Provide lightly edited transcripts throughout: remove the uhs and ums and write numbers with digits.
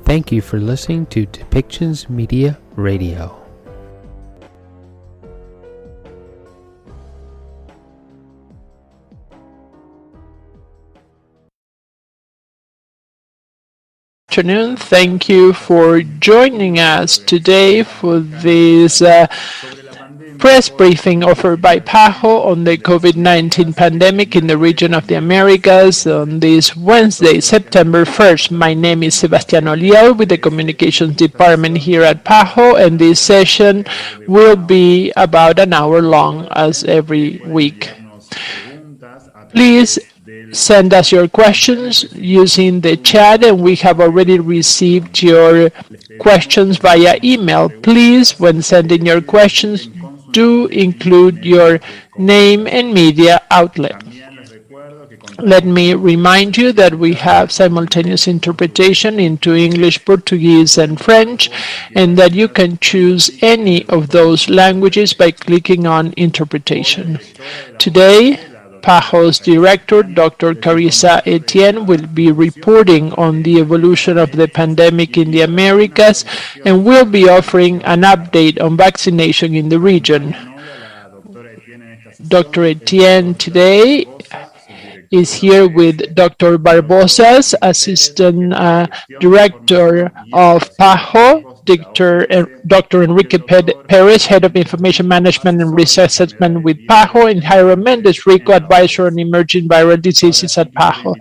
Thank you for listening to Depictions Media Radio. Afternoon. Thank you for joining us today for this press briefing offered by PAHO on the COVID-19 pandemic in the region of the Americas on this Wednesday, September 1st. My name is Sebastián Oliel with the Communications Department here at PAHO, and this session will be about an hour long as every week. Please send us your questions using the chat, and we have already received your questions via email. Please, when sending your questions, do include your name and media outlet. Let me remind you that we have simultaneous interpretation into English, Portuguese, and French, and that you can choose any of those languages by clicking on Interpretation. Today, PAHO's director, Dr. Carissa Etienne, will be reporting on the evolution of the pandemic in the Americas and will be offering an update on vaccination in the region. Dr. Etienne today is here with Dr. Barbosas, Assistant Director of PAHO, Dr. Enrique Perez, Head of Information Management and Risk Assessment with PAHO, and Jairo Mendez Rico, Advisor on Emerging Viral Diseases at PAHO.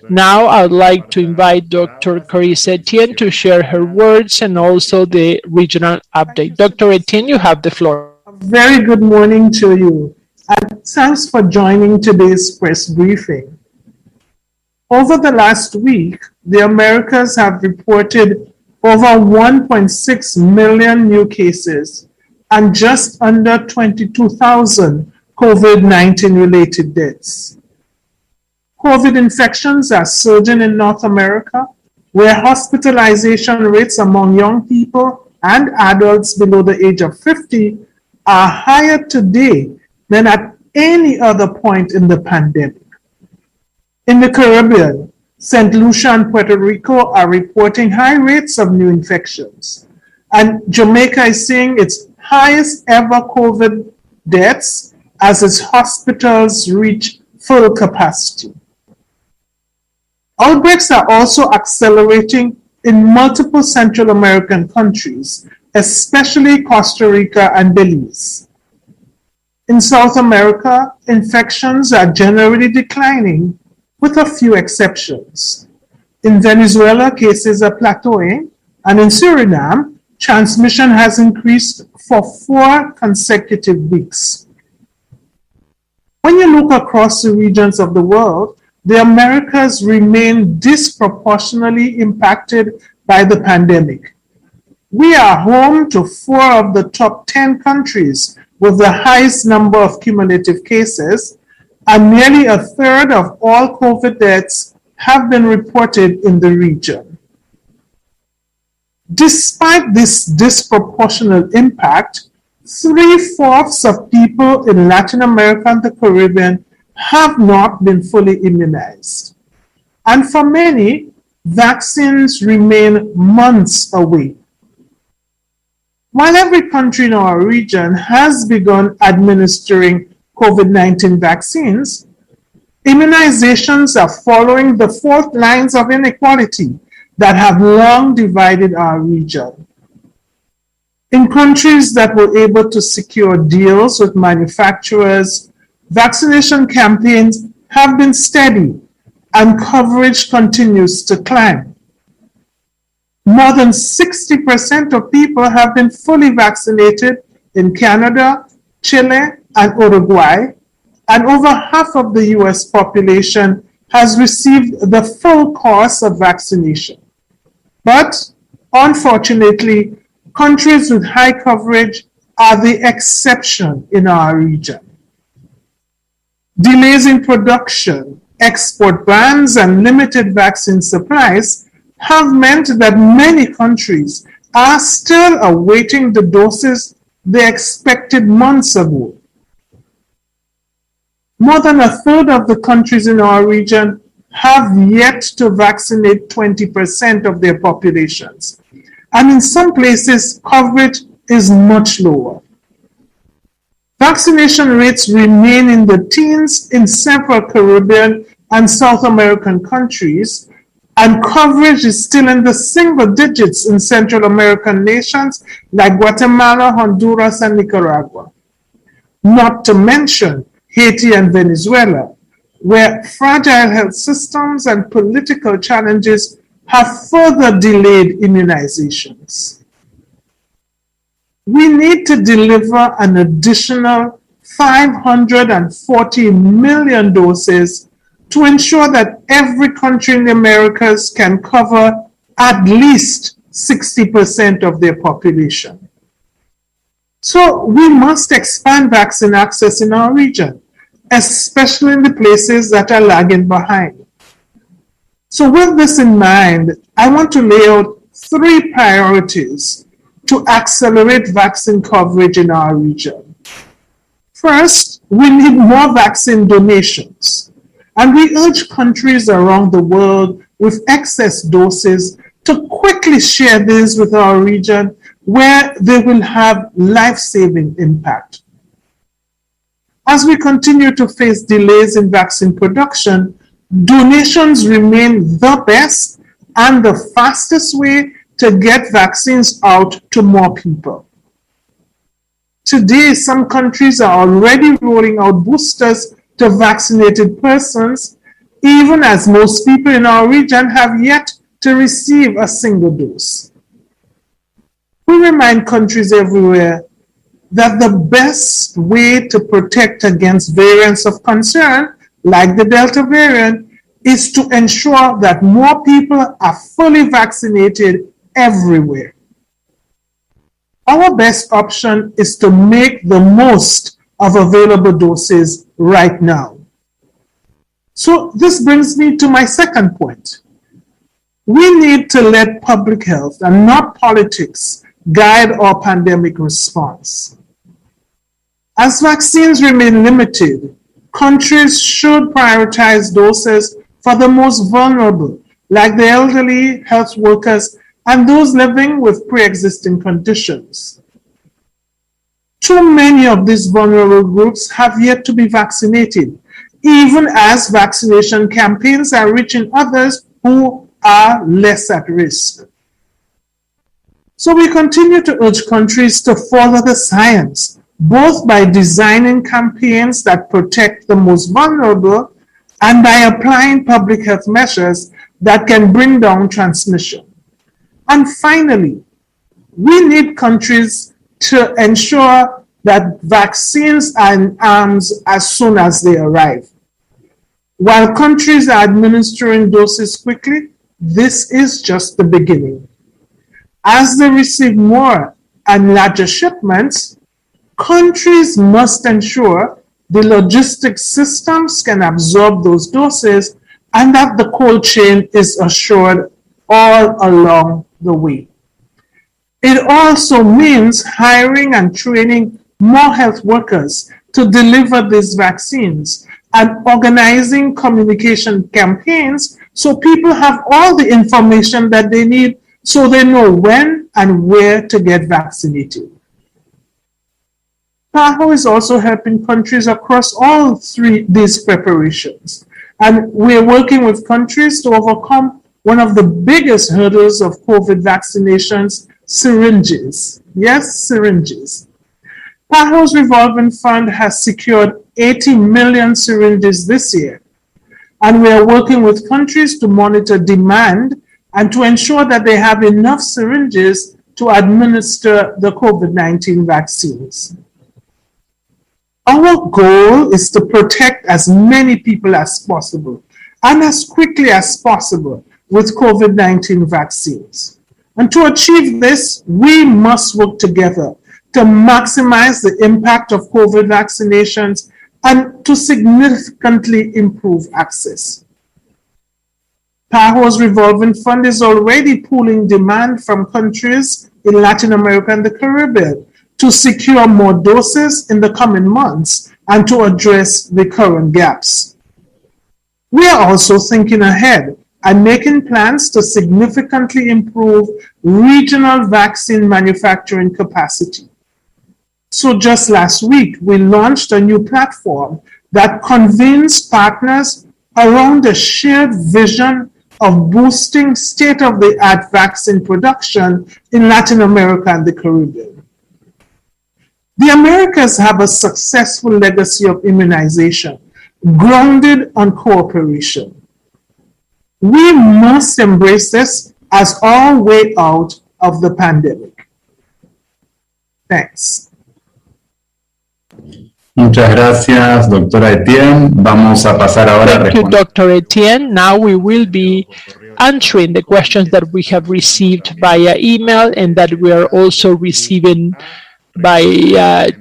Now I'd like to invite Dr. Carissa Etienne to share her words and also the regional update. Dr. Etienne, you have the floor. Very good morning to you, and thanks for joining today's press briefing. Over the last week, the Americas have reported over 1.6 million new cases and just under 22,000 COVID-19 related deaths. COVID infections are surging in North America, where hospitalization rates among young people and adults below the age of 50 are higher today than at any other point in the pandemic. In the Caribbean, St. Lucia and Puerto Rico are reporting high rates of new infections, and Jamaica is seeing its highest ever COVID deaths as its hospitals reach full capacity. Outbreaks are also accelerating in multiple Central American countries, especially Costa Rica and Belize. In South America, infections are generally declining, with a few exceptions. In Venezuela, cases are plateauing, and in Suriname, transmission has increased for 4 consecutive weeks. When you look across the regions of the world, the Americas remain disproportionately impacted by the pandemic. We are home to 4 of the top 10 countries with the highest number of cumulative cases, and nearly a third of all COVID deaths have been reported in the region. Despite this disproportionate impact, 3/4 of people in Latin America and the Caribbean have not been fully immunized. And for many, vaccines remain months away. While every country in our region has begun administering COVID-19 vaccines, immunizations are following the fault lines of inequality that have long divided our region. In countries that were able to secure deals with manufacturers, vaccination campaigns have been steady and coverage continues to climb. More than 60% of people have been fully vaccinated in Canada, Chile, and Uruguay, and over half of the US population has received the full course of vaccination. But unfortunately, countries with high coverage are the exception in our region. Delays in production, export bans, and limited vaccine supplies have meant that many countries are still awaiting the doses they expected months ago. More than a third of the countries in our region have yet to vaccinate 20% of their populations. And in some places, coverage is much lower. Vaccination rates remain in the teens in several Caribbean and South American countries, and coverage is still in the single digits in Central American nations like Guatemala, Honduras, and Nicaragua. Not to mention Haiti and Venezuela, where fragile health systems and political challenges have further delayed immunizations. We need to deliver an additional 540 million doses to ensure that every country in the Americas can cover at least 60% of their population. So we must expand vaccine access in our region, especially in the places that are lagging behind. So with this in mind, I want to lay out 3 priorities to accelerate vaccine coverage in our region. First, we need more vaccine donations, and we urge countries around the world with excess doses to quickly share these with our region where they will have life-saving impact. As we continue to face delays in vaccine production, donations remain the best and the fastest way to get vaccines out to more people. Today, some countries are already rolling out boosters to vaccinated persons, even as most people in our region have yet to receive a single dose. We remind countries everywhere that the best way to protect against variants of concern, like the Delta variant, is to ensure that more people are fully vaccinated everywhere. Our best option is to make the most of available doses right now. So this brings me to my second point. We need to let public health and not politics guide our pandemic response. As vaccines remain limited, countries should prioritize doses for the most vulnerable, like the elderly, health workers, and those living with pre-existing conditions. Too many of these vulnerable groups have yet to be vaccinated, even as vaccination campaigns are reaching others who are less at risk. So we continue to urge countries to follow the science, both by designing campaigns that protect the most vulnerable and by applying public health measures that can bring down transmission. And finally, we need countries to ensure that vaccines are in arms as soon as they arrive. While countries are administering doses quickly, this is just the beginning. As they receive more and larger shipments, countries must ensure the logistics systems can absorb those doses and that the cold chain is assured all along the way. It also means hiring and training more health workers to deliver these vaccines and organizing communication campaigns so people have all the information that they need so they know when and where to get vaccinated. PAHO is also helping countries across all 3 these preparations, and we're working with countries to overcome one of the biggest hurdles of COVID vaccinations, syringes. Yes, syringes. PAHO's revolving fund has secured 80 million syringes this year, and we are working with countries to monitor demand and to ensure that they have enough syringes to administer the COVID-19 vaccines. Our goal is to protect as many people as possible and as quickly as possible with COVID-19 vaccines. And to achieve this, we must work together to maximize the impact of COVID vaccinations and to significantly improve access. PAHO's revolving fund is already pooling demand from countries in Latin America and the Caribbean to secure more doses in the coming months and to address the current gaps. We are also thinking ahead and making plans to significantly improve regional vaccine manufacturing capacity. So just last week, we launched a new platform that convenes partners around a shared vision of boosting state-of-the-art vaccine production in Latin America and the Caribbean. The Americas have a successful legacy of immunization grounded on cooperation. We must embrace this as our way out of the pandemic. Thanks. Muchas gracias, doctora Etienne. Vamos a pasar ahora a Thank you, responder. Dr. Etienne. Now we will be answering the questions that we have received via email and that we are also receiving by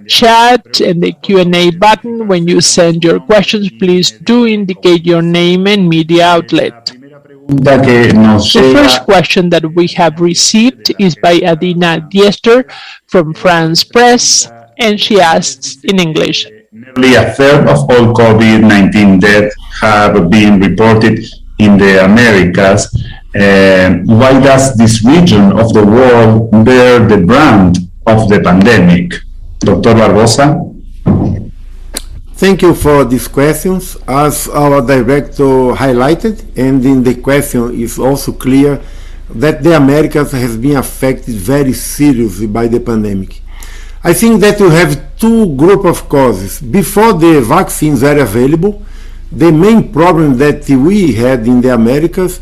chat and the Q&A button. When you send your questions, please do indicate your name and media outlet. Que nos The llega first question that we have received is by Adina Diester from France Press, and she asks in English. Nearly a third of all COVID-19 deaths have been reported in the Americas. Why does this region of the world bear the brand of the pandemic? Dr. Barbosa? Thank you for these questions. As our director highlighted, and in the question is also clear, that the Americas has been affected very seriously by the pandemic. I think that you have two groups of causes. Before the vaccines are available, the main problem that we had in the Americas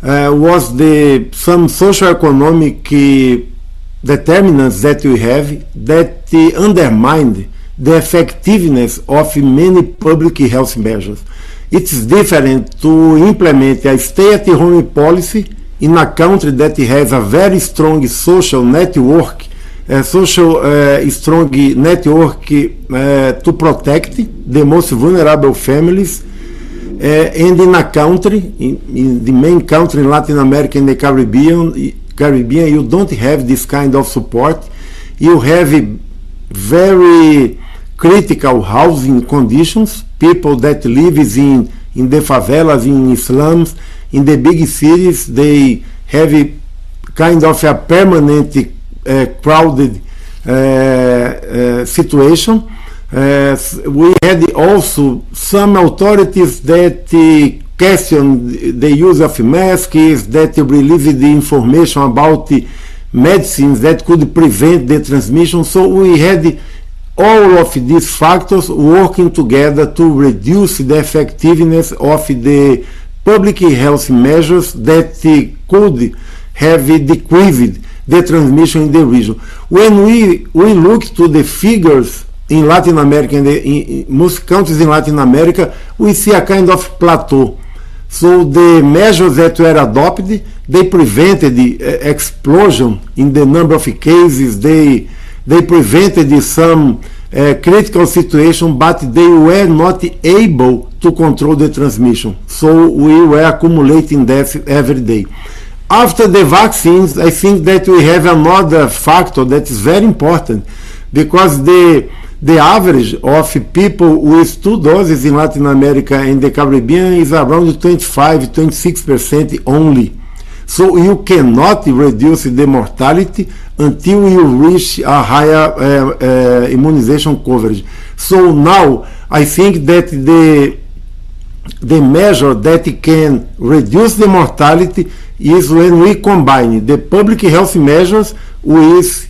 was some socioeconomic determinants that we have that undermined the effectiveness of many public health measures. It's different to implement a stay-at-home policy in a country that has a very strong social network, to protect the most vulnerable families, and in a country, in the main country in Latin America and the Caribbean, you don't have this kind of support. You have very critical housing conditions, people that live in the favelas, in slums, in the big cities. They have a kind of a permanent crowded situation. We had also some authorities that questioned the use of masks, that released the information about the medicines that could prevent the transmission. So we had all of these factors working together to reduce the effectiveness of the public health measures that could have decreased the transmission in the region. When we look to the figures in Latin America, in most countries in Latin America, we see a kind of plateau. So the measures that were adopted, they prevented the explosion in the number of cases, they prevented some critical situation, but they were not able to control the transmission. So we were accumulating deaths every day. After the vaccines, I think that we have another factor that is very important, because the average of people with 2 doses in Latin America and the Caribbean is around 25-26% only. So you cannot reduce the mortality until you reach a higher immunization coverage. So now I think that the measure that can reduce the mortality is when we combine the public health measures with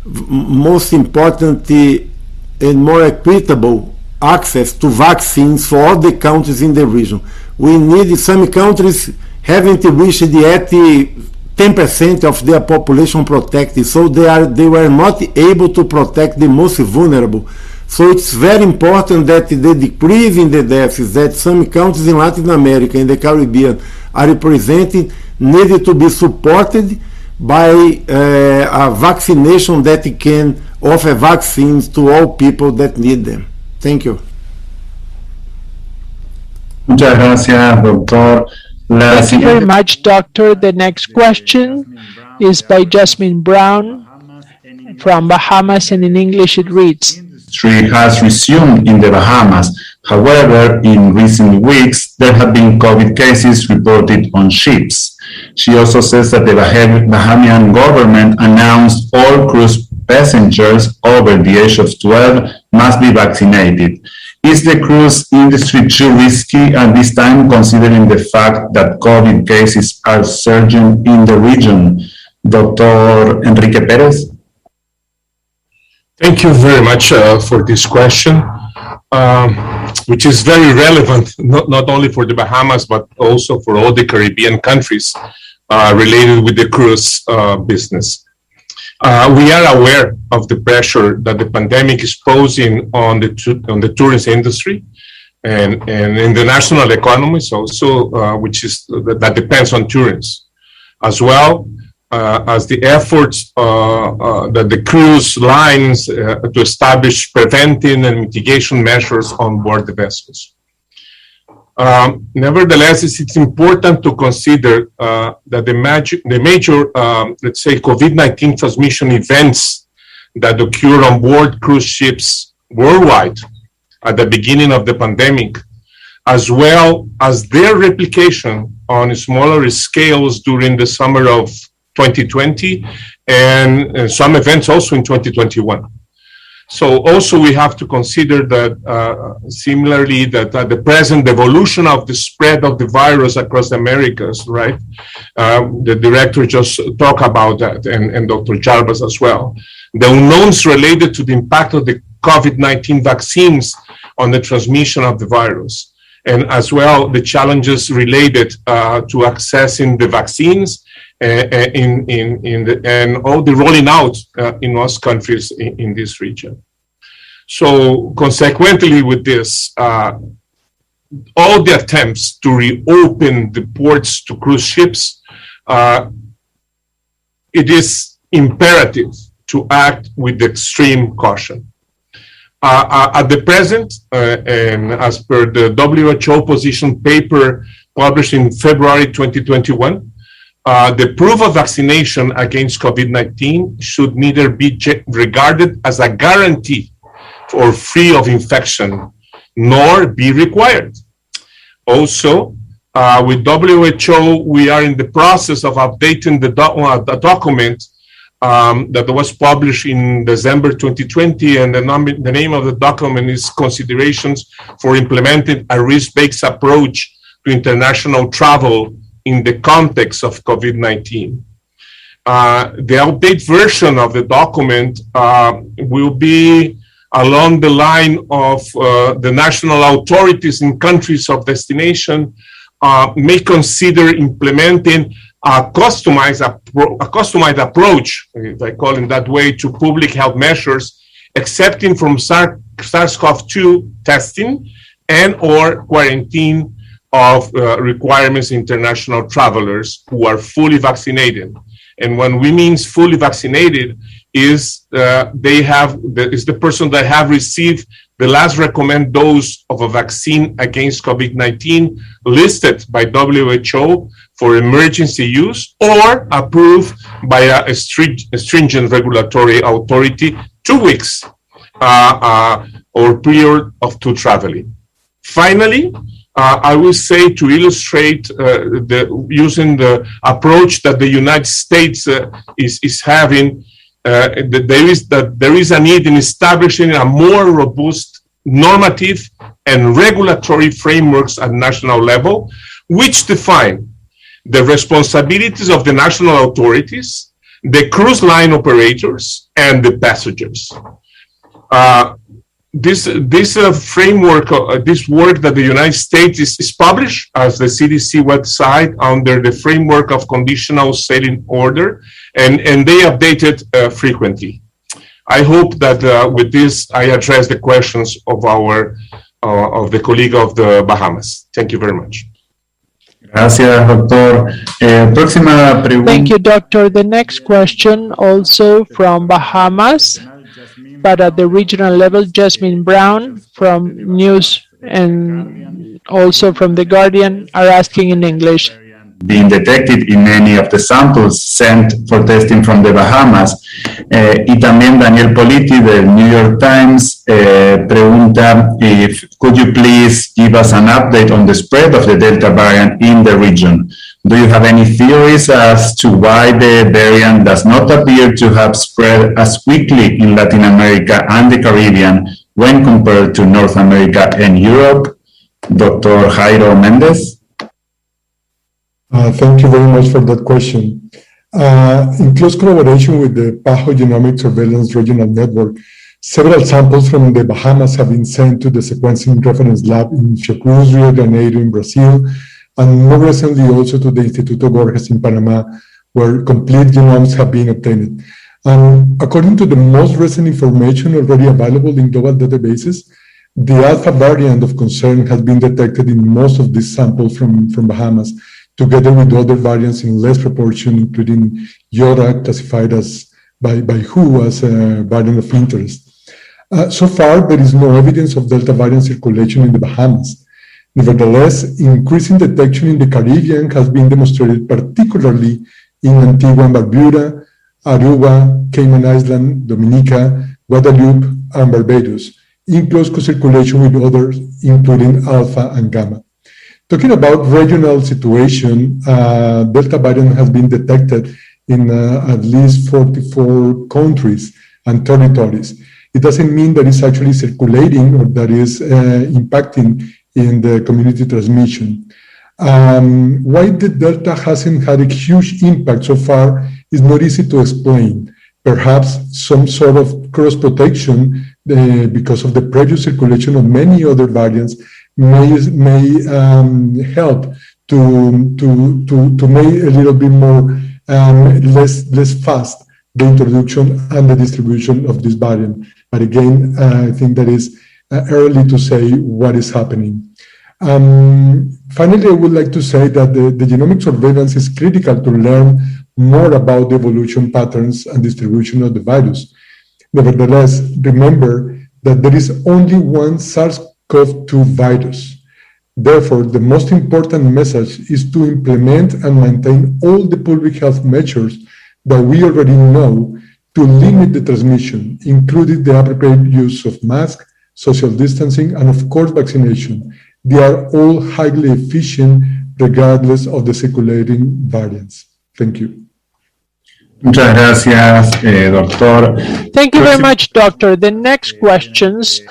most important and more equitable access to vaccines for all the countries in the region. We need, some countries haven't reached yet 10% of their population protected, so they were not able to protect the most vulnerable. So it's very important that the decrease in the deaths that some countries in Latin America and the Caribbean are representing needed to be supported by a vaccination that can offer vaccines to all people that need them. Thank you. Muchas gracias, doctor. Thank you very much, Doctor. The next question is by Jasmine Brown from Bahamas, and in English it reads, industry has resumed in the Bahamas. However, in recent weeks, there have been COVID cases reported on ships. She also says that the Bahamian government announced all cruise passengers over the age of 12 must be vaccinated. Is the cruise industry too risky at this time, considering the fact that COVID cases are surging in the region? Dr. Enrique Perez? Thank you very much for this question, which is very relevant, not only for the Bahamas, but also for all the Caribbean countries related with the cruise business. We are aware of the pressure that the pandemic is posing on the tourism industry and in the national economies also, which is that depends on tourism, as well as the efforts that the cruise lines to establish preventing and mitigation measures on board the vessels. Nevertheless, it's important to consider that the major, let's say, COVID-19 transmission events that occurred on board cruise ships worldwide at the beginning of the pandemic, as well as their replication on smaller scales during the summer of 2020 and some events also in 2021. So also we have to consider that similarly that at the present evolution of the spread of the virus across the Americas, right? The director just talked about that and Dr. Chalbas as well. The unknowns related to the impact of the COVID-19 vaccines on the transmission of the virus, and as well the challenges related to accessing the vaccines and all the rolling out in most countries in this region. So consequently with this, all the attempts to reopen the ports to cruise ships, it is imperative to act with extreme caution. At the present, and as per the WHO position paper published in February 2021, the proof of vaccination against COVID-19 should neither be regarded as a guarantee or free of infection, nor be required. Also, with WHO, we are in the process of updating the document that was published in December 2020, and the name of the document is Considerations for Implementing a Risk-Based Approach to International Travel in the Context of COVID-19. The updated version of the document will be along the line of the national authorities in countries of destination may consider implementing a customized approach, if I call it that way, to public health measures, accepting from SARS-CoV-2 testing and or quarantine of requirements international travelers who are fully vaccinated. And when we mean fully vaccinated is the person that have received the last recommended dose of a vaccine against COVID-19 listed by WHO for emergency use or approved by a stringent regulatory authority 2 weeks or period of to traveling. Finally, I will say to illustrate using the approach that the United States is having, there is a need in establishing a more robust normative and regulatory frameworks at national level, which define the responsibilities of the national authorities, the cruise line operators, and the passengers. This framework, this work that the United States is published as the CDC website under the framework of conditional sailing order, and they update it frequently. I hope that with this I address the questions of the colleague of the Bahamas. Thank you very much. Gracias, doctor. Próxima pregunta. Thank you, doctor. The next question also from Bahamas, but at the regional level, Jasmine Brown from News and also from The Guardian are asking in English. been detected in many of the samples sent for testing from the Bahamas. Y también Daniel Politi del New York Times pregunta if could you please give us an update on the spread of the Delta variant in the region? Do you have any theories as to why the variant does not appear to have spread as quickly in Latin America and the Caribbean when compared to North America and Europe? Dr. Jairo Mendez? Thank you very much for that question. In close collaboration with the PAHO Genomic Surveillance Regional Network, several samples from the Bahamas have been sent to the sequencing reference lab in Fiocruz, Rio de Janeiro in Brazil, and more recently also to the Instituto Borges in Panama, where complete genomes have been obtained. According to the most recent information already available in global databases, the alpha variant of concern has been detected in most of these samples from Bahamas, together with other variants in less proportion, including Iota, classified as by WHO as a variant of interest. So far, there is no evidence of Delta variant circulation in the Bahamas. Nevertheless, increasing detection in the Caribbean has been demonstrated, particularly in Antigua and Barbuda, Aruba, Cayman Island, Dominica, Guadeloupe, and Barbados, in close co-circulation with others, including Alpha and Gamma. Talking about regional situation, Delta variant has been detected in at least 44 countries and territories. It doesn't mean that it's actually circulating or that is impacting in the community transmission. Why the Delta hasn't had a huge impact so far is not easy to explain. Perhaps some sort of cross-protection because of the previous circulation of many other variants may help to make a little bit more less fast the introduction and the distribution of this variant. But again, I think that is early to say what is happening. Finally, I would like to say that the genomic surveillance is critical to learn more about the evolution patterns and distribution of the virus. Nevertheless, remember that there is only one SARS-CoV-2 virus. Therefore, the most important message is to implement and maintain all the public health measures that we already know to limit the transmission, including the appropriate use of masks, social distancing, and of course, vaccination. They are all highly efficient regardless of the circulating variants. Thank you. Muchas gracias, doctor. Thank you very much, doctor. The next questions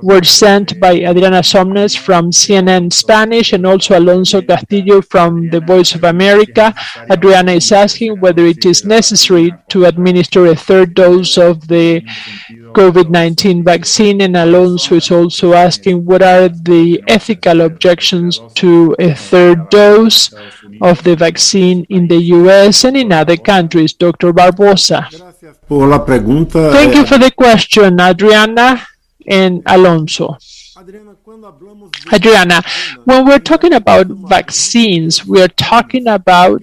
were sent by Adriana Somnes from CNN Spanish and also Alonso Castillo from the Voice of America. Adriana is asking whether it is necessary to administer a third dose of the COVID-19 vaccine, and Alonso is also asking what are the ethical objections to a third dose of the vaccine in the US and in other countries. Dr. Barbosa. Thank you for the question, Adriana and Alonso. Adriana, when we're talking about vaccines, we are talking about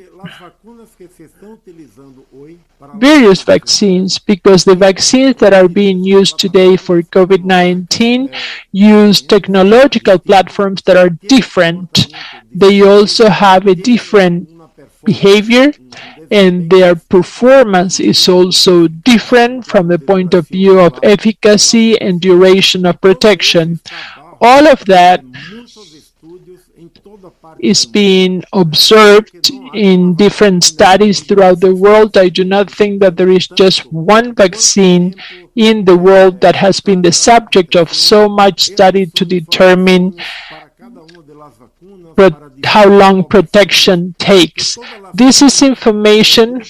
various vaccines because the vaccines that are being used today for COVID-19 use technological platforms that are different. They also have a different behavior and their performance is also different from the point of view of efficacy and duration of protection. All of that is being observed in different studies throughout the world. I do not think that there is just one vaccine in the world that has been the subject of so much study to determine how long protection takes. This is information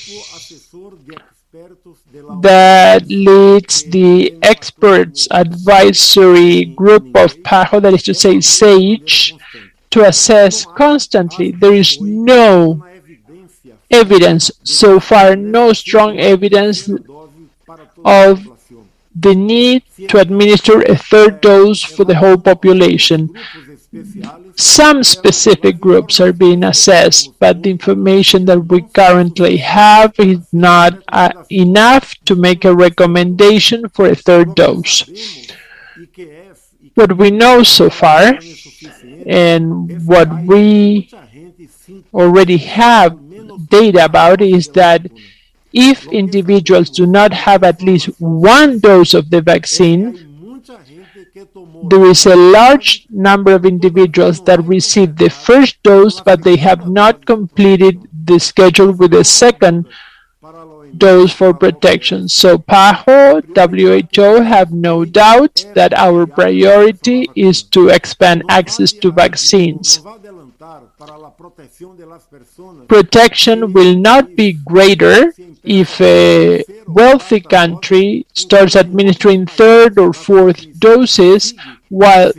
that leads the experts advisory group of PAHO, that is to say SAGE, to assess constantly. There is no evidence so far, no strong evidence of the need to administer a third dose for the whole population. Some specific groups are being assessed, but the information that we currently have is not enough to make a recommendation for a third dose. What we know so far and what we already have data about is that if individuals do not have at least one dose of the vaccine, there is a large number of individuals that receive the first dose, but they have not completed the schedule with a second dose for protection. So PAHO, WHO have no doubt that our priority is to expand access to vaccines. Protection will not be greater if a wealthy country starts administering third or fourth doses while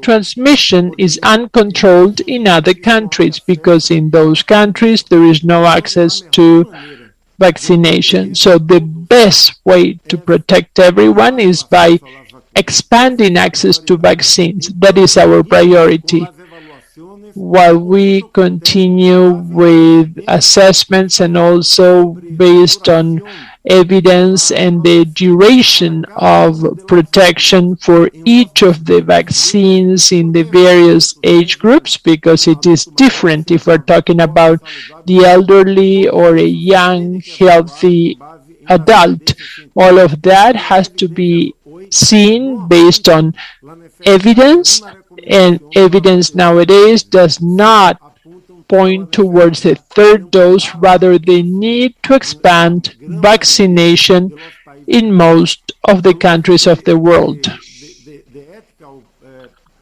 transmission is uncontrolled in other countries, because in those countries there is no access to vaccination. So the best way to protect everyone is by expanding access to vaccines. That is our priority. While we continue with assessments and also based on evidence and the duration of protection for each of the vaccines in the various age groups, because it is different if we're talking about the elderly or a young, healthy adult. All of that has to be seen based on evidence, and evidence nowadays does not point towards a third dose, rather the need to expand vaccination in most of the countries of the world. The ethical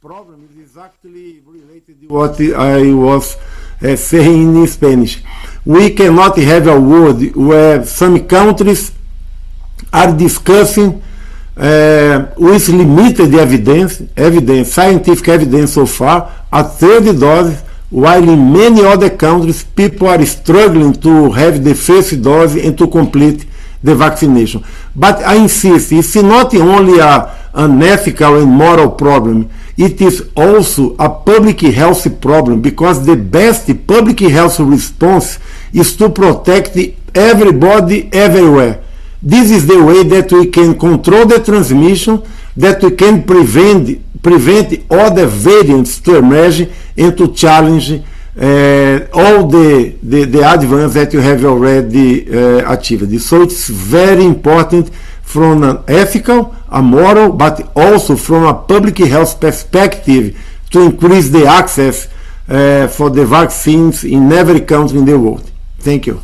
problem is exactly related to what I was saying in Spanish. We cannot have a world where some countries are discussing with limited evidence, scientific evidence so far, a third dose, while in many other countries people are struggling to have the first dose and to complete the vaccination. But I insist, it's not only an ethical and moral problem, it is also a public health problem, because the best public health response is to protect everybody everywhere. This is the way that we can control the transmission, that we can prevent other variants to emerge and to challenge all the advance that you have already achieved. So it's very important from an ethical, a moral, but also from a public health perspective to increase the access for the vaccines in every country in the world. Thank you.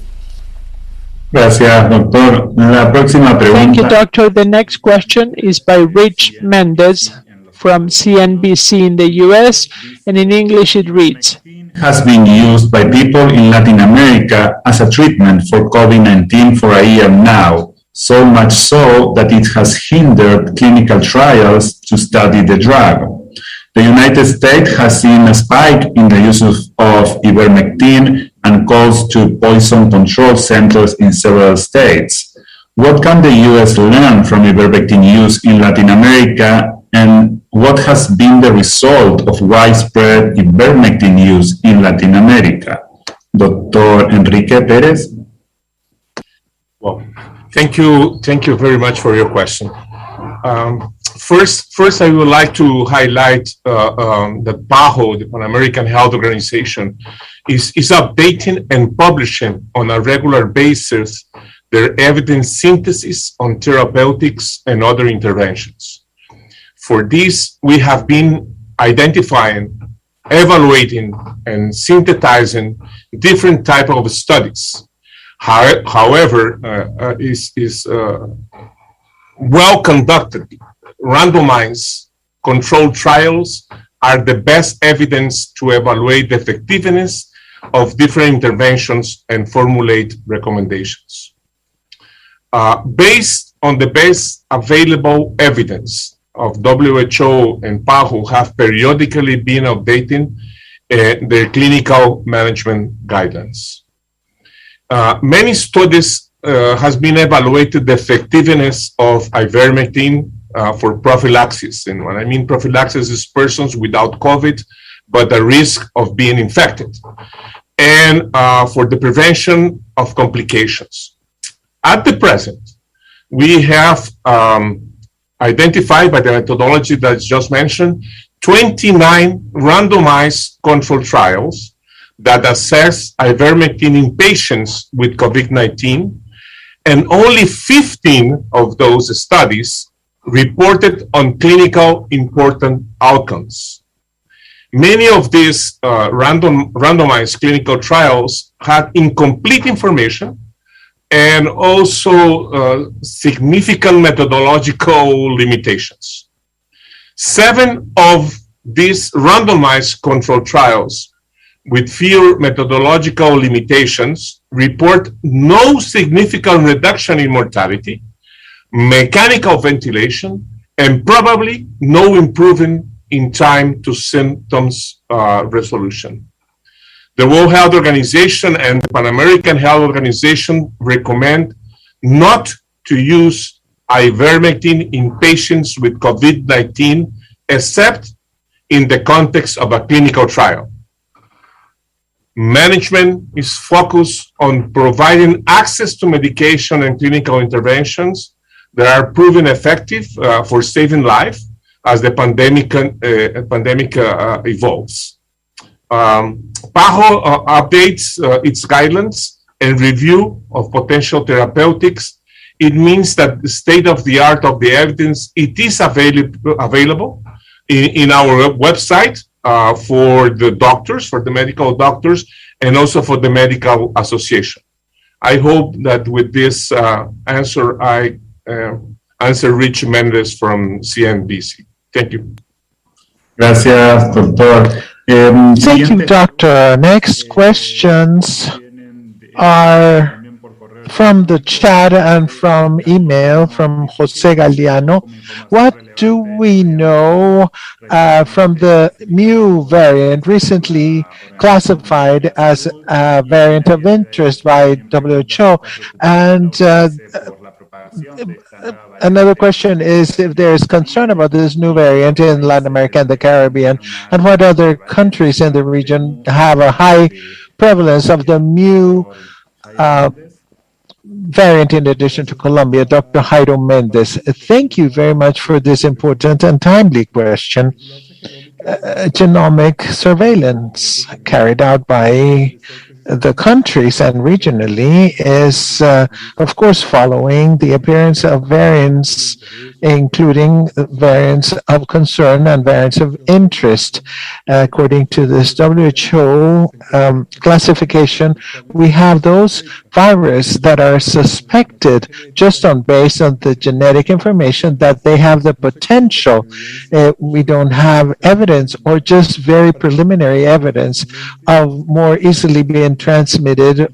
Gracias, doctor. La próxima pregunta. Thank you, doctor. The next question is by Rich Mendez from CNBC in the US, and in English it reads: Has been used by people in Latin America as a treatment for COVID-19 for a year now, so much so that it has hindered clinical trials to study the drug. The United States has seen a spike in the use of Ivermectin and calls to poison control centers in several states. What can the US learn from Ivermectin use in Latin America, and what has been the result of widespread Ivermectin use in Latin America? Dr. Enrique Pérez? Well, thank you very much for your question. First, I would like to highlight that PAHO, the Pan American Health Organization, is updating and publishing on a regular basis their evidence synthesis on therapeutics and other interventions. For this, we have been identifying, evaluating, and synthesizing different types of studies. However, is well-conducted, randomized, controlled trials are the best evidence to evaluate the effectiveness of different interventions and formulate recommendations. Based on the best available evidence of WHO and PAHO have periodically been updating their clinical management guidelines. Many studies has been evaluated the effectiveness of ivermectin for prophylaxis. And when I mean prophylaxis is persons without COVID, but at risk of being infected, and for the prevention of complications. At the present, we have identified by the methodology that's just mentioned, 29 randomized control trials that assessed ivermectin in patients with COVID-19, and only 15 of those studies reported on clinical important outcomes. Many of these randomized clinical trials had incomplete information and also significant methodological limitations. 7 of these randomized control trials with fewer methodological limitations report no significant reduction in mortality, mechanical ventilation, and probably no improvement in time to symptoms resolution. The World Health Organization and the Pan American Health Organization recommend not to use ivermectin in patients with COVID-19 except in the context of a clinical trial. Management is focused on providing access to medication and clinical interventions that are proven effective for saving life as the pandemic evolves. PAHO updates its guidelines and review of potential therapeutics. It means that the state of the art of the evidence, it is available in our website for the doctors, for the medical doctors, and also for the medical association. I hope that with this answer, I answer Rich Mendez from CNBC. Thank you. Gracias, doctor. Thank you, Doctor. Next questions are from the chat and from email from Jose Galliano. What do we know from the mu variant recently classified as a variant of interest by WHO? And another question is if there is concern about this new variant in Latin America and the Caribbean, and what other countries in the region have a high prevalence of the mu variant in addition to Colombia. Dr. Jairo Mendez, thank you very much for this important and timely question. Genomic surveillance carried out by the countries and regionally is, of course, following the appearance of variants, including variants of concern and variants of interest. According to this WHO classification, we have those viruses that are suspected just based on the genetic information that they have the potential. We don't have evidence or just very preliminary evidence of more easily being transmitted,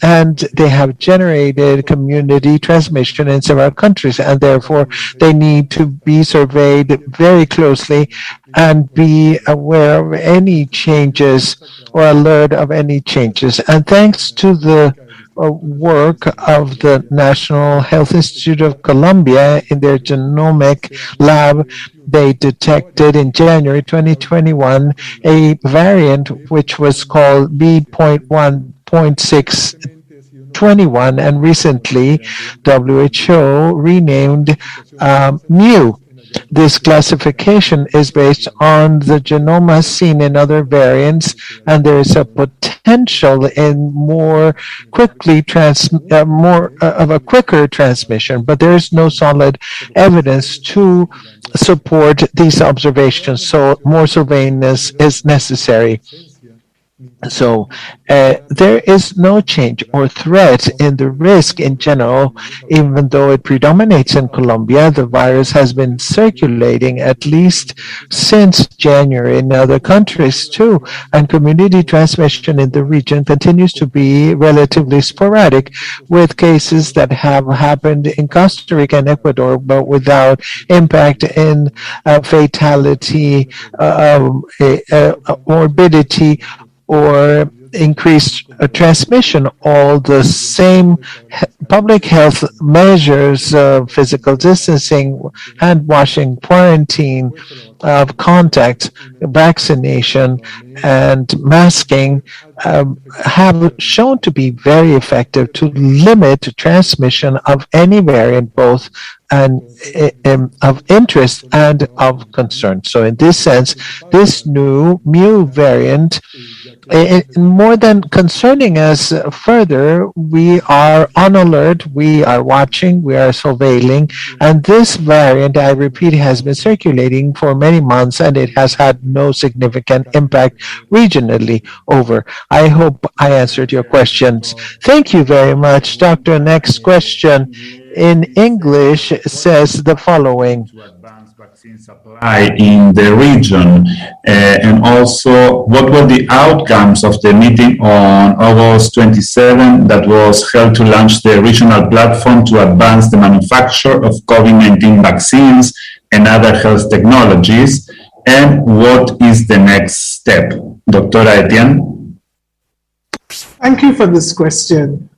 and they have generated community transmission in several countries, and therefore they need to be surveyed very closely and be aware of any changes or alert of any changes. And thanks to the work of the National Health Institute of Colombia in their genomic lab, they detected in January 2021 a variant which was called B.1.621, and recently WHO renamed mu. This classification is based on the genome seen in other variants, and there is a potential in more quickly more of a quicker transmission, but there is no solid evidence to support these observations, so more surveillance is necessary. So there is no change or threat in the risk in general, even though it predominates in Colombia. The virus has been circulating at least since January in other countries too, and community transmission in the region continues to be relatively sporadic, with cases that have happened in Costa Rica and Ecuador, but without impact in fatality, morbidity, or increased transmission. All the same public health measures, physical distancing, hand washing, quarantine of contact, vaccination, and masking have shown to be very effective to limit transmission of any variant, both and of interest and of concern. So in this sense, this new mu variant, more than concerning us further, we are on alert, we are watching, we are surveilling, and this variant, I repeat, has been circulating for many months and it has had no significant impact regionally over. I hope I answered your questions. Thank you very much, Doctor. Next question in English says the following. Supply in the region, and also what were the outcomes of the meeting on August 27 that was held to launch the regional platform to advance the manufacture of COVID-19 vaccines and other health technologies, and what is the next step? Dr. Etienne? Thank you for this question.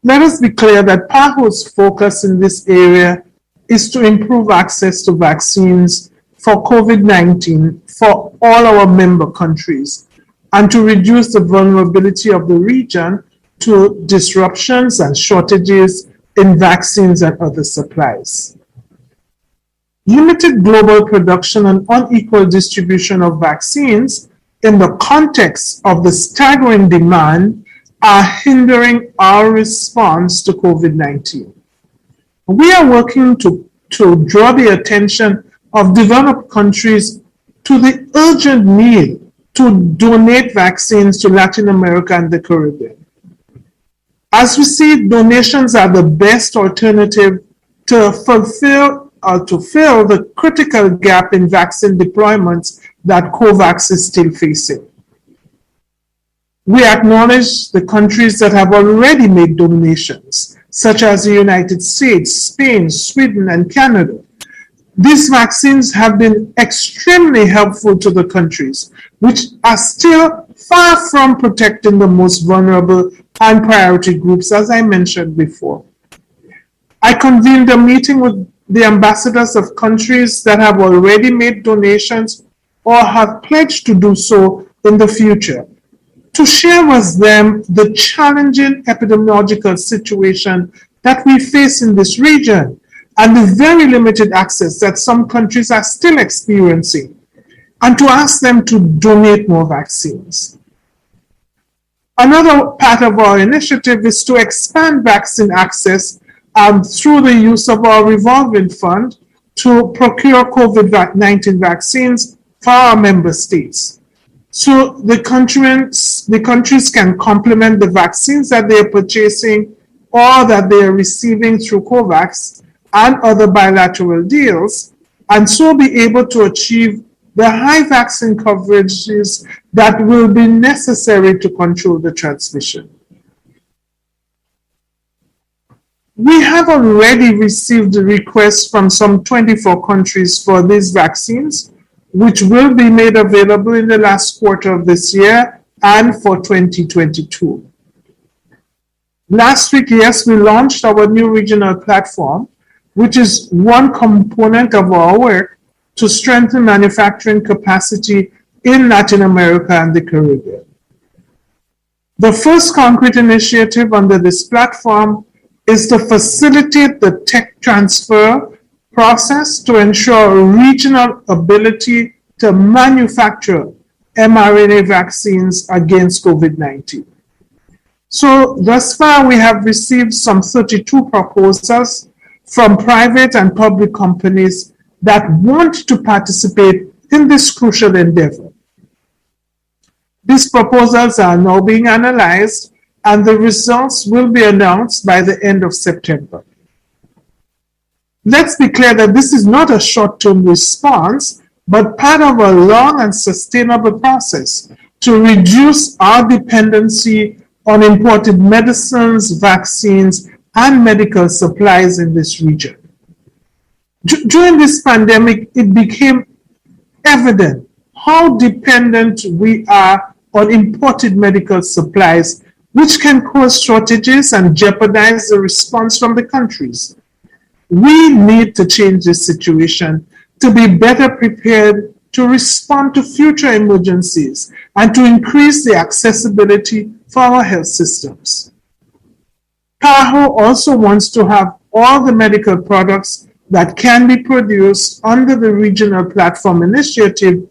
Let us be clear that PAHO's focus in this area is to improve access to vaccines for COVID-19 for all our member countries and to reduce the vulnerability of the region to disruptions and shortages in vaccines and other supplies. Limited global production and unequal distribution of vaccines in the context of the staggering demand are hindering our response to COVID-19. We are working to draw the attention of developed countries to the urgent need to donate vaccines to Latin America and the Caribbean. As we see, donations are the best alternative to fill the critical gap in vaccine deployments that COVAX is still facing. We acknowledge the countries that have already made donations, such as the United States, Spain, Sweden, and Canada. These vaccines have been extremely helpful to the countries, which are still far from protecting the most vulnerable and priority groups, as I mentioned before. I convened a meeting with the ambassadors of countries that have already made donations or have pledged to do so in the future, to share with them the challenging epidemiological situation that we face in this region and the very limited access that some countries are still experiencing, and to ask them to donate more vaccines. Another part of our initiative is to expand vaccine access through the use of our revolving fund to procure COVID-19 vaccines for our member states. So the countries can complement the vaccines that they are purchasing or that they are receiving through COVAX and other bilateral deals, and so be able to achieve the high vaccine coverages that will be necessary to control the transmission. We have already received requests from some 24 countries for these vaccines, which will be made available in the last quarter of this year and for 2022. Last week, yes, we launched our new regional platform, which is one component of our work to strengthen manufacturing capacity in Latin America and the Caribbean. The first concrete initiative under this platform is to facilitate the tech transfer process to ensure regional ability to manufacture mRNA vaccines against COVID-19. So thus far, we have received some 32 proposals from private and public companies that want to participate in this crucial endeavor. These proposals are now being analyzed, and the results will be announced by the end of September. Let's be clear that this is not a short-term response, but part of a long and sustainable process to reduce our dependency on imported medicines, vaccines, and medical supplies in this region. During this pandemic, it became evident how dependent we are on imported medical supplies, which can cause shortages and jeopardize the response from the countries. We need to change this situation to be better prepared to respond to future emergencies and to increase the accessibility for our health systems. PAHO also wants to have all the medical products that can be produced under the Regional Platform Initiative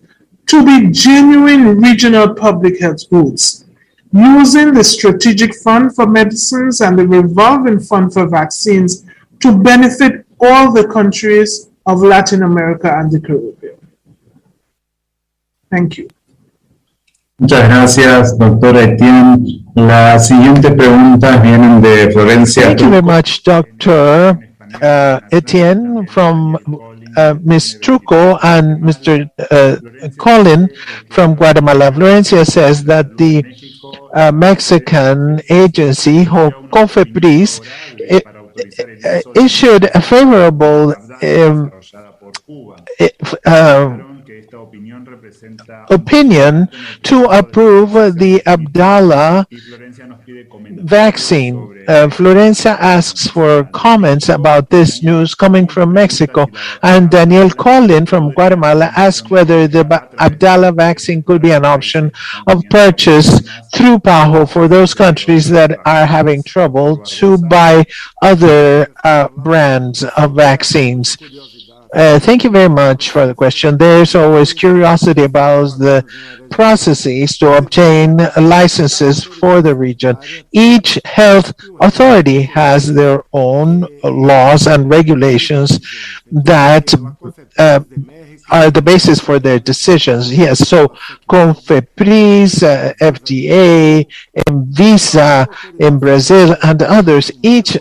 to be genuine regional public health goods, using the Strategic Fund for Medicines and the Revolving Fund for Vaccines to benefit all the countries of Latin America and the Caribbean. Thank you. Muchas gracias, doctora Etienne. La siguiente pregunta viene de Florencia. Thank you very much, Dr. Etienne, from Ms. Truco and Mr. Colin from Guatemala. Florencia says that the Mexican agency, COFEPRIS, issued a favorable opinion to approve the Abdala vaccine. Florencia asks for comments about this news coming from Mexico, and Daniel Colin from Guatemala asks whether the Abdala vaccine could be an option of purchase through PAHO for those countries that are having trouble to buy other brands of vaccines. Thank you very much for the question. There's always curiosity about the processes to obtain licenses for the region. Each health authority has their own laws and regulations that are the basis for their decisions. Yes, so COFEPRIS, FDA, Visa in Brazil, and others, each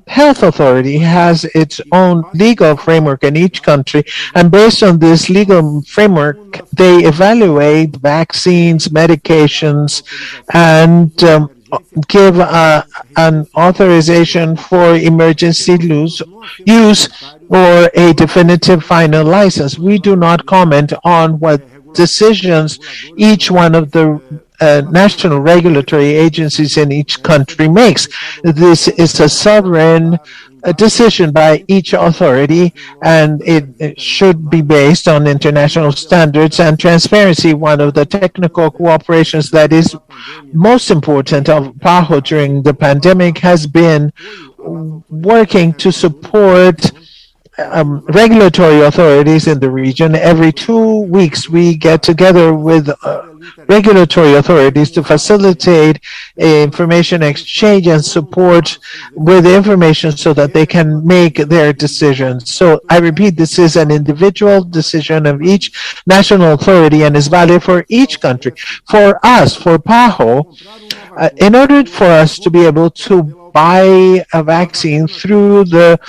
health authority has its own legal framework in each country, and based on this legal framework, they evaluate vaccines, medications, and give an authorization for emergency use or a definitive final license. We do not comment on what decisions each one of the national regulatory agencies in each country makes. This is a sovereign decision by each authority, and it should be based on international standards and transparency. One of the technical cooperations that is most important of PAHO during the pandemic has been working to support regulatory authorities in the region. Every 2 weeks, we get together with regulatory authorities to facilitate information exchange and support with information so that they can make their decisions. So I repeat, this is an individual decision of each national authority and is valid for each country. For us, for PAHO, in order for us to be able to buy a vaccine through the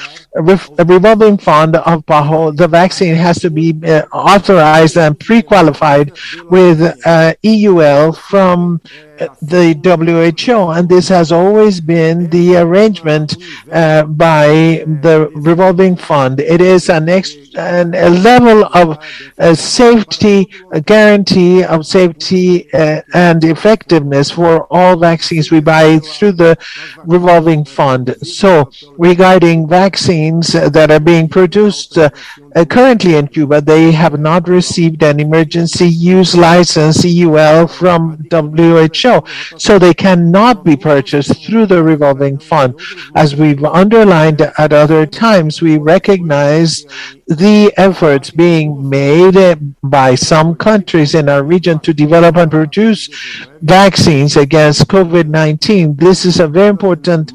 revolving fund of PAHO, the vaccine has to be authorized and pre-qualified with EUL from the WHO, and this has always been the arrangement by the revolving fund. It is a level of safety, a guarantee of safety and effectiveness for all vaccines we buy through the revolving fund. So regarding vaccines that are being produced currently in Cuba, they have not received an emergency use license, EUL, from WHO, so they cannot be purchased through the revolving fund. As we've underlined at other times, we recognize the efforts being made by some countries in our region to develop and produce vaccines against COVID-19. This is a very important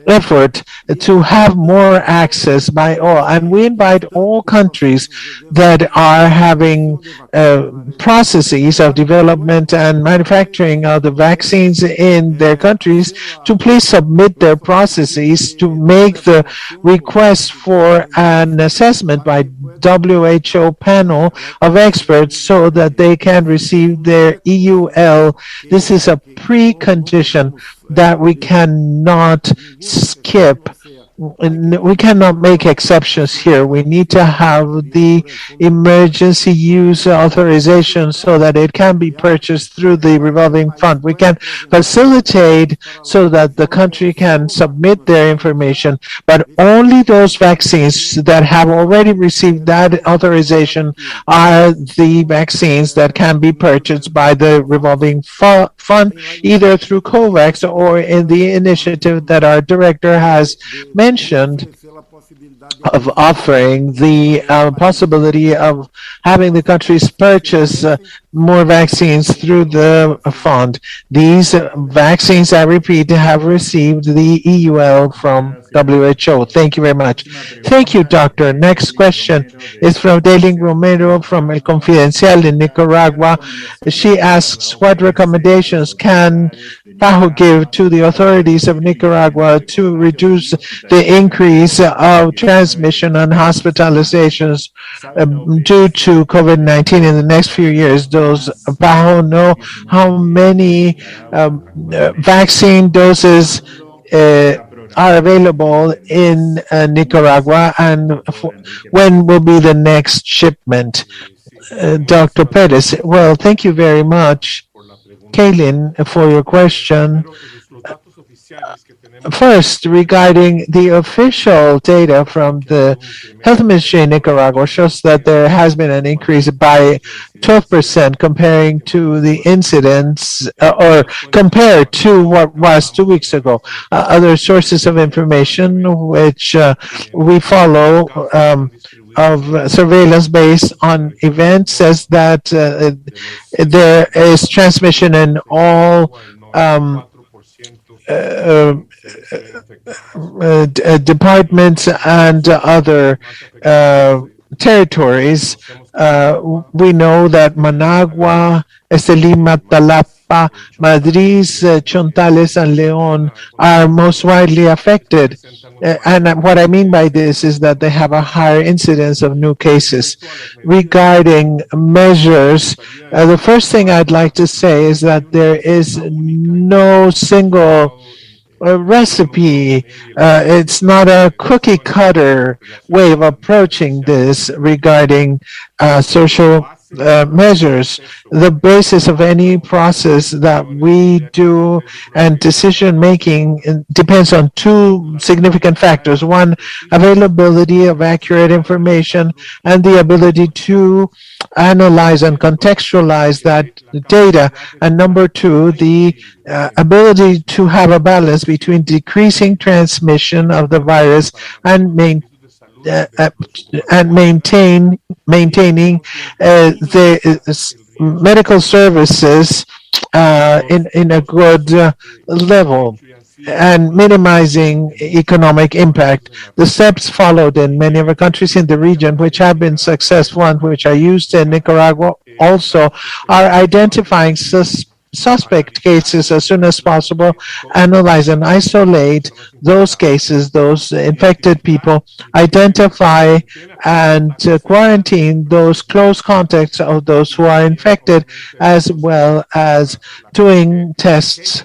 effort to have more access by all, and we invite all countries that are having processes of development and manufacturing of the vaccines in their countries to please submit their processes to make the request for an assessment by WHO panel of experts so that they can receive their EUL. This is a precondition that we cannot skip. We cannot make exceptions here. We need to have the emergency use authorization so that it can be purchased through the revolving fund. We can facilitate so that the country can submit their information, but only those vaccines that have already received that authorization are the vaccines that can be purchased by the revolving fund, either through COVAX or in the initiative that our director has mentioned, of offering the possibility of having the countries purchase more vaccines through the fund. These vaccines, I repeat, have received the EUL from WHO. Thank you very much. Thank you, Doctor. Next question is from Daling Romero from El Confidencial in Nicaragua. She asks, what recommendations can PAHO give to the authorities of Nicaragua to reduce the increase of transmission and hospitalizations due to COVID-19 in the next few years? Does PAHO know how many vaccine doses are available in Nicaragua, and when will be the next shipment? Dr. Perez. Well, thank you very much, Kaylin, for your question. First, regarding the official data from the Health Ministry in Nicaragua shows that there has been an increase by 12% comparing to the incidence or compared to what was 2 weeks ago. Other sources of information which we follow of surveillance based on events says that there is transmission in all departments and other territories. We know that Managua, Estelima, Talapa, Madrid, Chontales, and León are most widely affected. And what I mean by this is that they have a higher incidence of new cases. Regarding measures, the first thing I'd like to say is that there is no single recipe. It's not a cookie cutter way of approaching this regarding social measures. The basis of any process that we do and decision making depends on two significant factors. One, availability of accurate information and the ability to analyze and contextualize that data. And number two, the ability to have a balance between decreasing transmission of the virus and maintaining the medical services in a good level and minimizing economic impact. The steps followed in many of the countries in the region which have been successful and which are used in Nicaragua also are identifying suspect cases as soon as possible, analyze and isolate those cases, those infected people, identify and quarantine those close contacts of those who are infected, as well as doing tests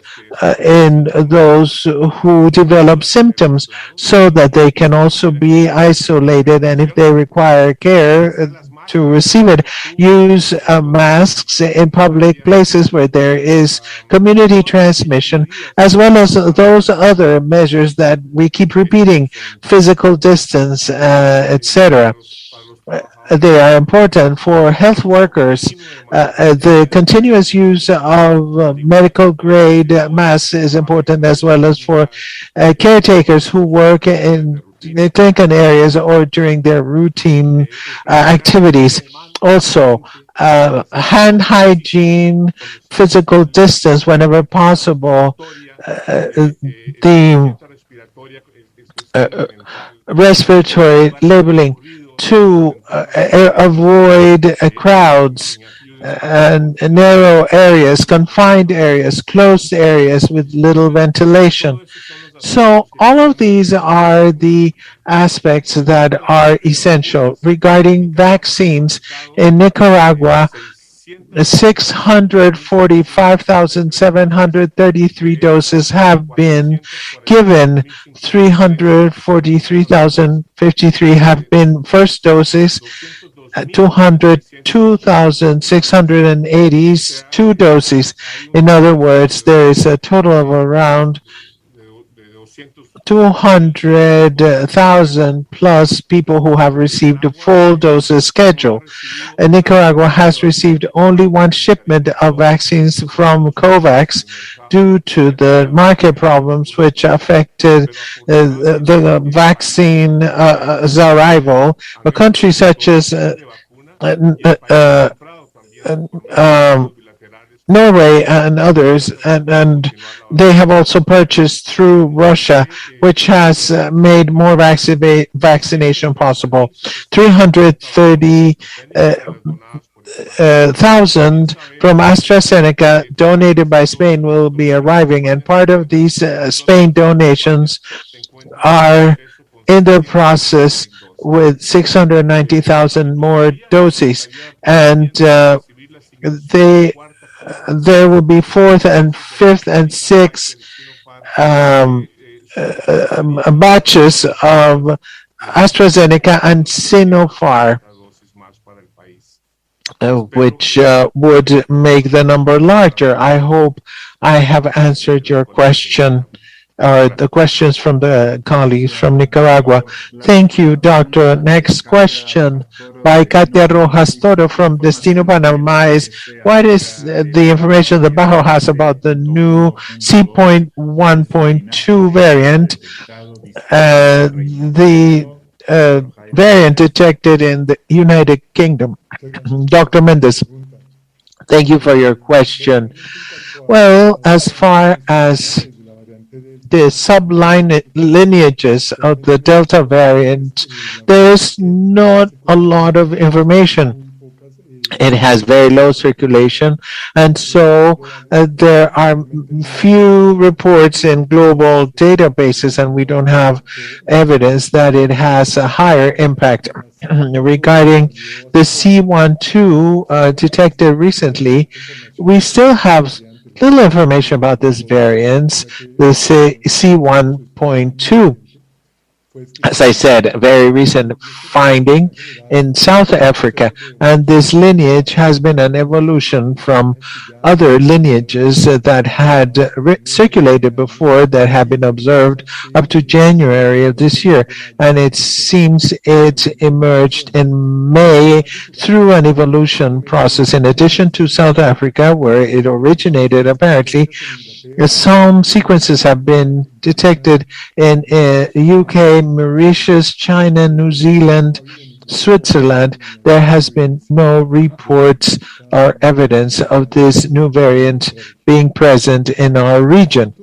in those who develop symptoms so that they can also be isolated, and if they require care, to receive it, use masks in public places where there is community transmission, as well as those other measures that we keep repeating, physical distance, etc. They are important for health workers. The continuous use of medical grade masks is important, as well as for caretakers who work in taken areas or during their routine activities. Also, hand hygiene, physical distance whenever possible, the respiratory labeling to avoid crowds and narrow areas, confined areas, closed areas with little ventilation. So all of these are the aspects that are essential. Regarding vaccines, in Nicaragua, 645,733 doses have been given. 343,053 have been first doses. 202,682 doses. In other words, there is a total of around 200,000 plus people who have received a full doses schedule. And Nicaragua has received only one shipment of vaccines from COVAX due to the market problems which affected the vaccine's arrival. A country such as Norway and others, and they have also purchased through Russia, which has made more vaccination possible. 330,000 from AstraZeneca donated by Spain will be arriving, and part of these Spain donations are in the process with 690,000 more doses, and there will be fourth and fifth and sixth batches of AstraZeneca and Sinopharm, which would make the number larger. I hope I have answered your question, or the questions from the colleagues from Nicaragua. Thank you, Doctor. Next question by Katia Rojas Toro from Destino Panama is, what is the information the PAHO has about the new C.1.2 variant, the variant detected in the United Kingdom? Dr. Mendez, thank you for your question. Well, as far as the sublineages of the Delta variant, there's not a lot of information. It has very low circulation, and so there are few reports in global databases, and we don't have evidence that it has a higher impact. Regarding the C.1.2 detected recently, we still have little information about this variant, the C.1.2. As I said, a very recent finding in South Africa, and this lineage has been an evolution from other lineages that had circulated before, that had been observed up to January of this year, and it seems it emerged in May through an evolution process. In addition to South Africa, where it originated apparently, some sequences have been detected in UK, Mauritius, China, New Zealand, Switzerland. There has been no reports or evidence of this new variant being present in our region.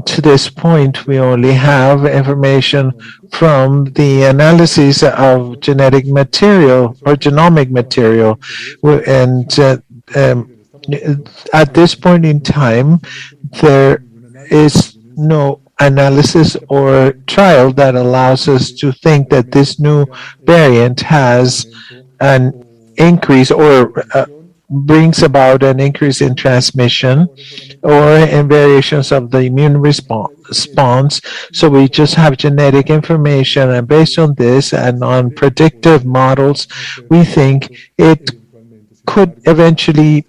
To this point, we only have information from the analysis of genetic material or genomic material, and at this point in time, there is no analysis or trial that allows us to think that this new variant has an increase or brings about an increase in transmission or in variations of the immune response. So we just have genetic information, and based on this and on predictive models, we think it could eventually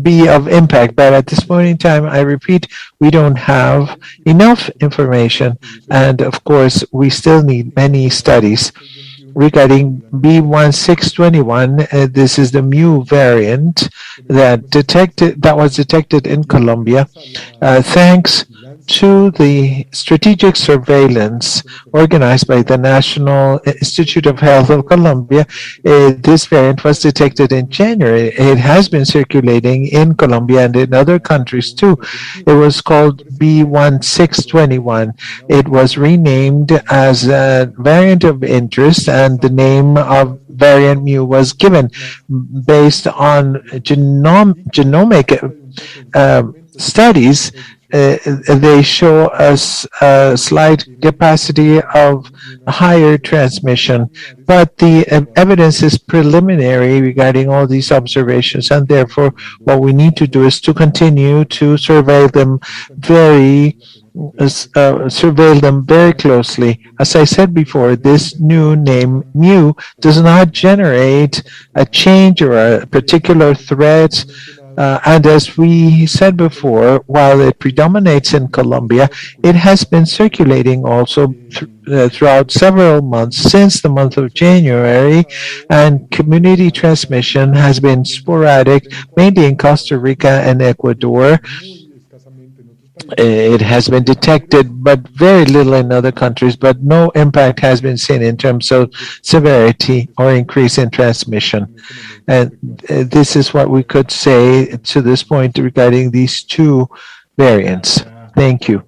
be of impact. But at this point in time, I repeat, we don't have enough information, and of course we still need many studies. Regarding B1621, this is the mu variant that was detected in Colombia, thanks to the strategic surveillance organized by the National Institute of Health of Colombia. This variant was detected in January. It has been circulating in Colombia and in other countries too. It was called B1621. It was renamed as a variant of interest, and the name of variant mu was given based on genomic studies. They show us a slight capacity of higher transmission, but the evidence is preliminary regarding all these observations, and therefore what we need to do is to continue to surveil them very closely. As I said before, this new name mu does not generate a change or a particular threat And as we said before, while it predominates in Colombia, it has been circulating also throughout several months since the month of January, and community transmission has been sporadic, mainly in Costa Rica and Ecuador. It has been detected, but very little in other countries, but no impact has been seen in terms of severity or increase in transmission. And this is what we could say to this point regarding these two variants. Thank you.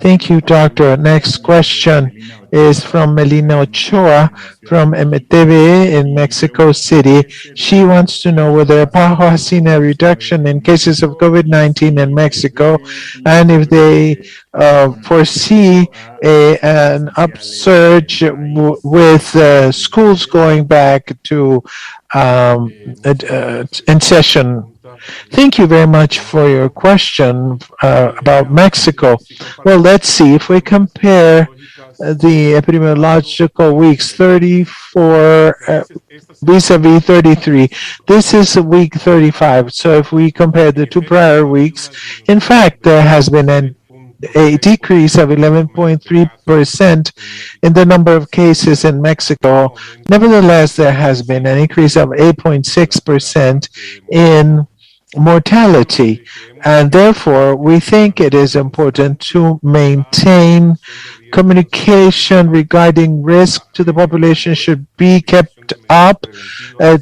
Thank you, Doctor. Next question is from Melina Ochoa from MTV in Mexico City. She wants to know whether PAHO has seen a reduction in cases of COVID-19 in Mexico, and if they foresee an upsurge with schools going back to in session. Thank you very much for your question about Mexico. Well, let's see. If we compare the epidemiological weeks 34 vis-a-vis 33, this is week 35. So if we compare the two prior weeks, in fact, there has been a decrease of 11.3% in the number of cases in Mexico. Nevertheless, there has been an increase of 8.6% in mortality, and therefore we think it is important to maintain communication regarding risk to the population should be kept up,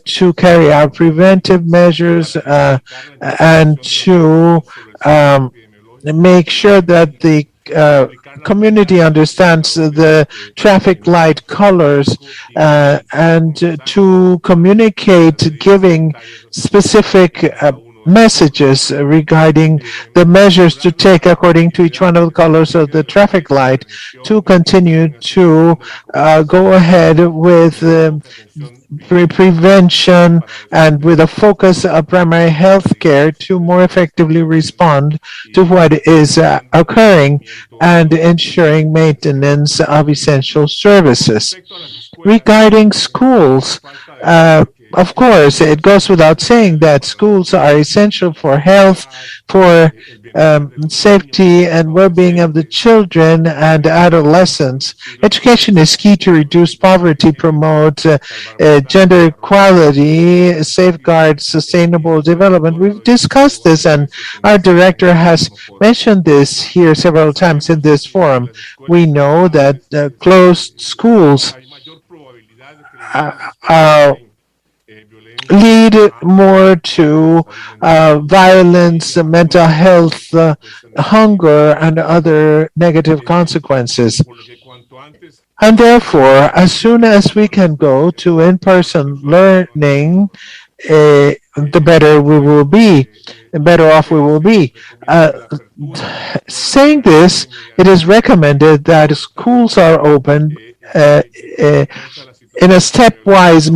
to carry out preventive measures, and to make sure that the community understands the traffic light colors, and to communicate giving specific messages regarding the measures to take according to each one of the colors of the traffic light, to continue to go ahead with prevention and with a focus of primary health care to more effectively respond to what is occurring and ensuring maintenance of essential services. Regarding schools, of course, it goes without saying that schools are essential for health, for safety and well-being of the children and adolescents. Education is key to reduce poverty, promote gender equality, safeguard sustainable development. We've discussed this, and our director has mentioned this here several times in this forum. We know that closed schools lead more to violence, mental health, hunger, and other negative consequences. And therefore, as soon as we can go to in-person learning, the better we will be, the better off we will be. Saying this, it is recommended that schools are open in a stepwise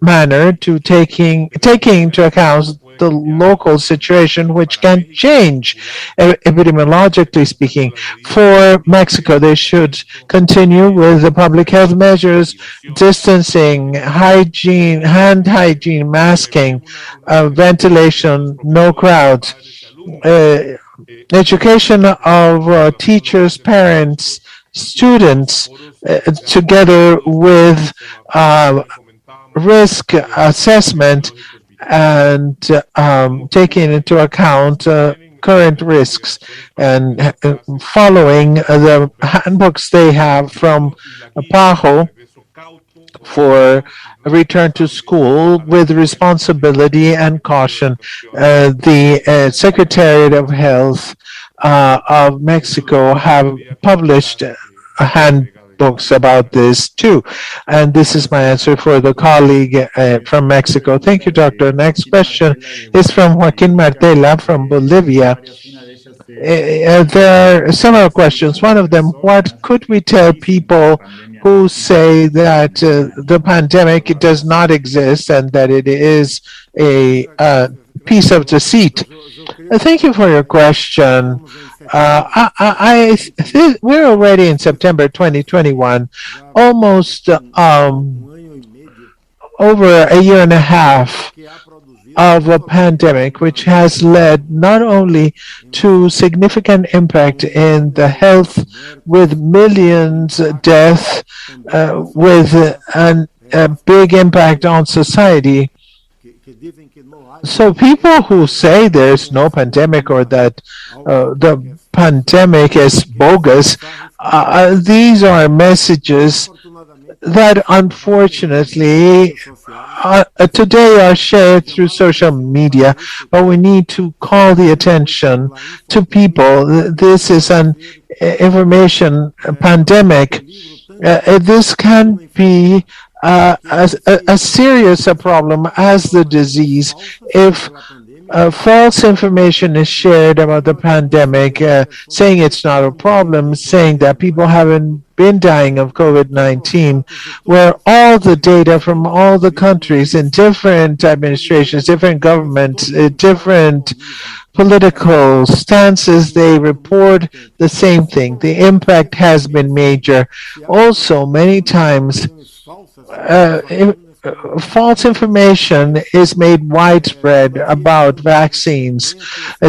manner, to taking into account the local situation, which can change epidemiologically speaking. For Mexico, they should continue with the public health measures, distancing, hygiene, hand hygiene, masking, ventilation, no crowds, education of teachers, parents, students, together with risk assessment and taking into account current risks, and following the handbooks they have from PAHO for return to school with responsibility and caution. The Secretariat of Health of Mexico have published a handbooks about this too. And this is my answer for the colleague from Mexico. Thank you, Doctor. Next question is from Joaquin Martela from Bolivia. There are several questions. One of them, what could we tell people who say that the pandemic does not exist and that it is a piece of deceit? Thank you for your question. We're already in September 2021, almost over a year and a half of a pandemic, which has led not only to significant impact in the health with millions deaths, with a big impact on society. So people who say there's no pandemic or that the pandemic is bogus, these are messages that unfortunately today are shared through social media, but we need to call the attention to people. This is an information pandemic. This can be as serious a problem as the disease if false information is shared about the pandemic, saying it's not a problem, saying that people haven't been dying of COVID-19, where all the data from all the countries in different administrations, different governments, different political stances, they report the same thing. The impact has been major. Also, many times, false information is made widespread about vaccines,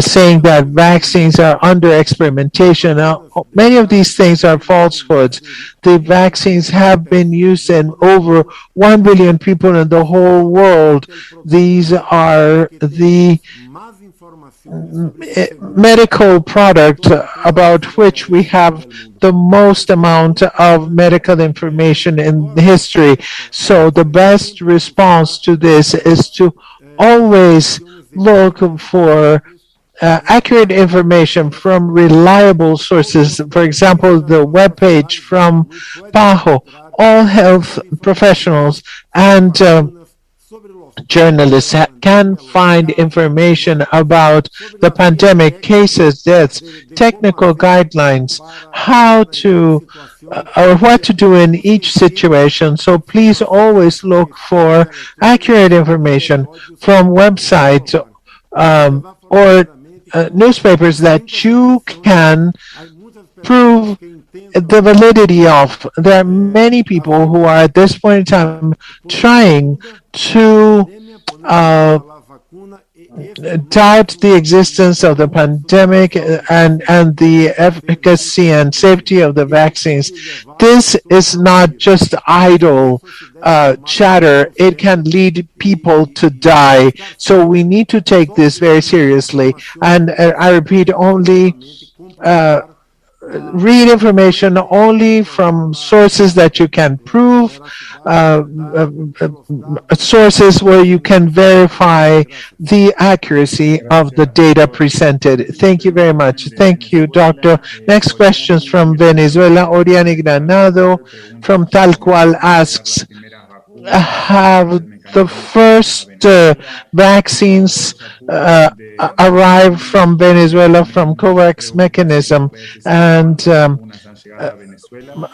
saying that vaccines are under experimentation. Now, many of these things are falsehoods. The vaccines have been used in over 1 billion people in the whole world. These are the medical product about which we have the most amount of medical information in history. So the best response to this is to always look for accurate information from reliable sources. For example, the webpage from PAHO. All health professionals and journalists can find information about the pandemic, cases, deaths, technical guidelines, how to or what to do in each situation. So please always look for accurate information from websites or newspapers that you can prove the validity of. There are many people who are at this point in time trying to doubt the existence of the pandemic and the efficacy and safety of the vaccines. This is not just idle chatter. It can lead people to die. So we need to take this very seriously. And I repeat, only read information only from sources that you can prove, sources where you can verify the accuracy of the data presented. Thank you very much. Thank you, Doctor. Next questions from Venezuela. Oriana Granado from Tal Cual asks, have the first vaccines arrived from Venezuela from COVAX mechanism? And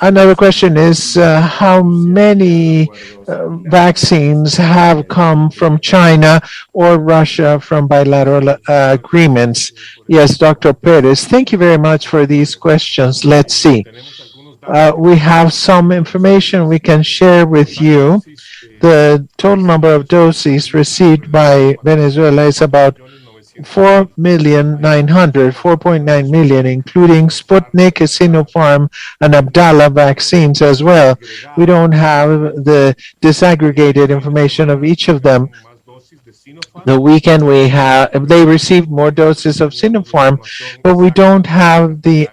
another question is, how many vaccines have come from China or Russia from bilateral agreements? Yes, Dr. Perez, thank you very much for these questions. Let's see. We have some information we can share with you. The total number of doses received by Venezuela is about 4.9 million, including Sputnik, Sinopharm, and Abdala vaccines as well. We don't have the disaggregated information of each of them. The weekend they received more doses of Sinopharm, but we don't have the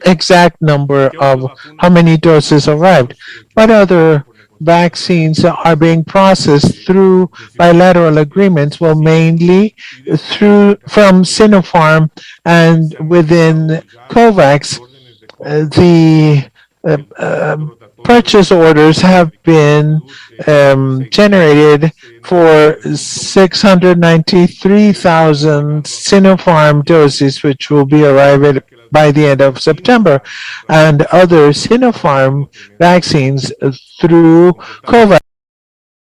exact number of how many doses arrived. But other vaccines are being processed through bilateral agreements, well, mainly from Sinopharm, and within COVAX, the purchase orders have been generated for 693,000 Sinopharm doses, which will be arriving by the end of September, and other Sinopharm vaccines through COVAX